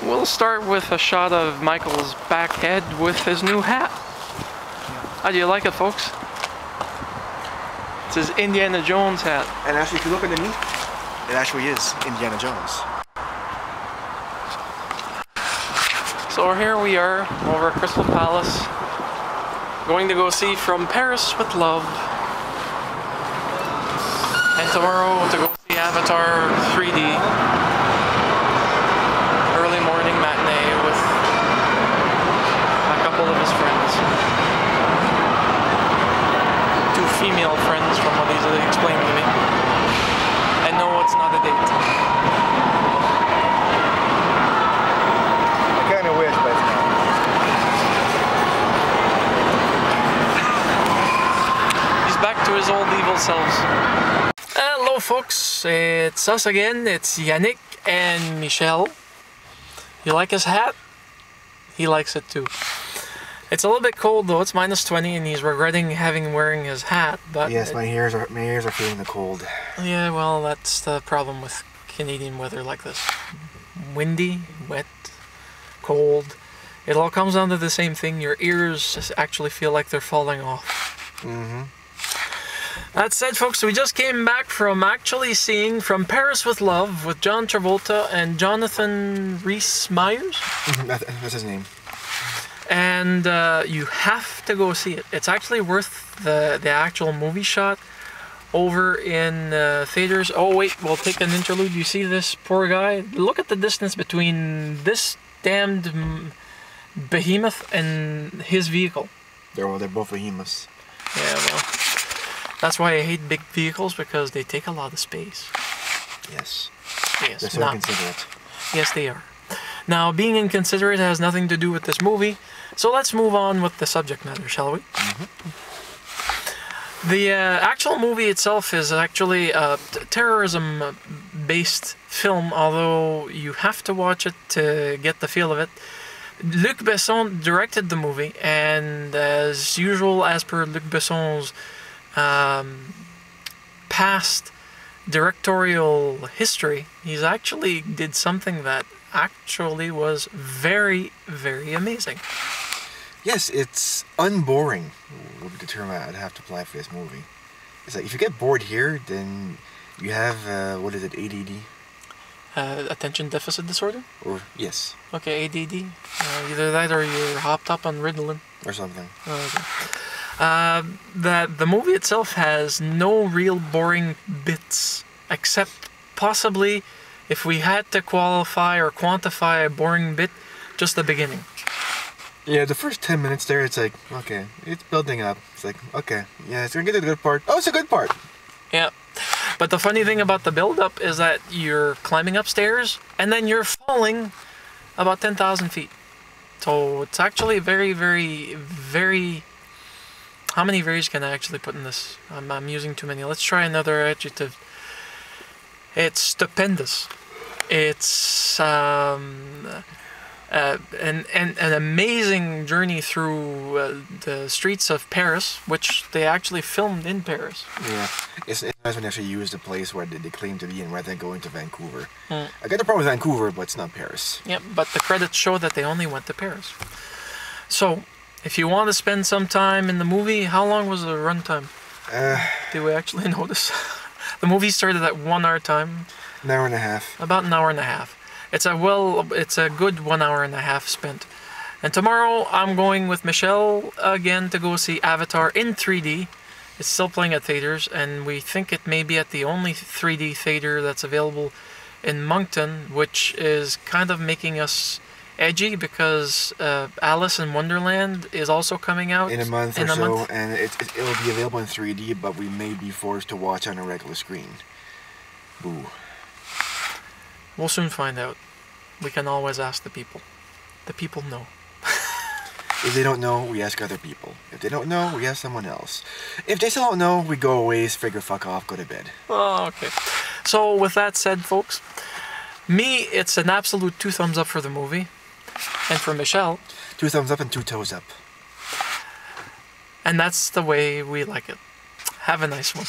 we'll start with a shot of Michael's back head with his new hat. How do you like it, folks? It's his Indiana Jones hat. And actually, if you look underneath, it actually is Indiana Jones. So here we are over at Crystal Palace, going to go see From Paris with Love. And tomorrow to go see Avatar 3D. Early morning matinee with a couple of his friends. Two female friends from what he's explained to me. And no, it's not a date. I kind of wish, but it's not. He's back to his old evil selves. Hello folks, it's us again. It's Yannick and Michel. You like his hat? He likes it too. It's a little bit cold though, it's -20 and he's regretting wearing his hat, but... Yes, my ears are feeling the cold. Yeah, well, that's the problem with Canadian weather like this. Windy, wet, cold. It all comes down to the same thing. Your ears actually feel like they're falling off. Mm-hmm. That said, folks, we just came back from actually seeing From Paris with Love with John Travolta and Jonathan Rhys-Meyers. That's his name. And you have to go see it. It's actually worth the actual movie shot over in theaters. Oh wait, we'll take an interlude. You see this poor guy? Look at the distance between this damned behemoth and his vehicle. They're both behemoths. Yeah, well, that's why I hate big vehicles, because they take a lot of space. Yes. Yes. They're so inconsiderate. Yes, they are. Now, being inconsiderate has nothing to do with this movie, so let's move on with the subject matter, shall we? Mm-hmm. The actual movie itself is actually a terrorism-based film, although you have to watch it to get the feel of it. Luc Besson directed the movie, and as usual, as per Luc Besson's past directorial history, he's actually did something that actually was very, very amazing. Yes, it's unboring, would be the term I'd have to apply for this movie. It's like, if you get bored here, then you have, what is it, ADD? Attention deficit disorder? Or, yes. Okay, ADD. Either that or you're hopped up on Ritalin. Or something. Okay. The movie itself has no real boring bits, except possibly, if we had to qualify or quantify a boring bit, just the beginning. Yeah, the first 10 minutes there, it's like, okay, it's building up. It's like, okay, yeah, it's gonna get to the good part. Oh, it's a good part. Yeah. But the funny thing about the build-up is that you're climbing upstairs, and then you're falling about 10,000 feet. So it's actually very, very, very... How many varies can I actually put in this? I'm using too many. Let's try another adjective. It's stupendous. It's an amazing journey through the streets of Paris, which they actually filmed in Paris. Yeah, it's nice when they actually use the place where they claim to be in rather than going to Vancouver. I got the problem with Vancouver, but it's not Paris. Yep, but the credits show that they only went to Paris. So, if you want to spend some time in the movie, how long was the runtime? Did we actually notice? The movie started at 1 hour time. An hour and a half. About an hour and a half. It's a good 1 hour and a half spent. And tomorrow I'm going with Michelle again to go see Avatar in 3D. It's still playing at theaters, and we think it may be at the only 3D theater that's available in Moncton, which is kind of making us edgy, because Alice in Wonderland is also coming out in a month or so, and it'll be available in 3D, but we may be forced to watch on a regular screen. Boo. We'll soon find out. We can always ask the people. The people know. If they don't know, we ask other people. If they don't know, we ask someone else. If they still don't know, we go away, figure fuck off, go to bed. Oh, okay. So with that said, folks, me, it's an absolute 2 thumbs up for the movie. And for Michelle, 2 thumbs up and 2 toes up. And that's the way we like it. Have a nice one.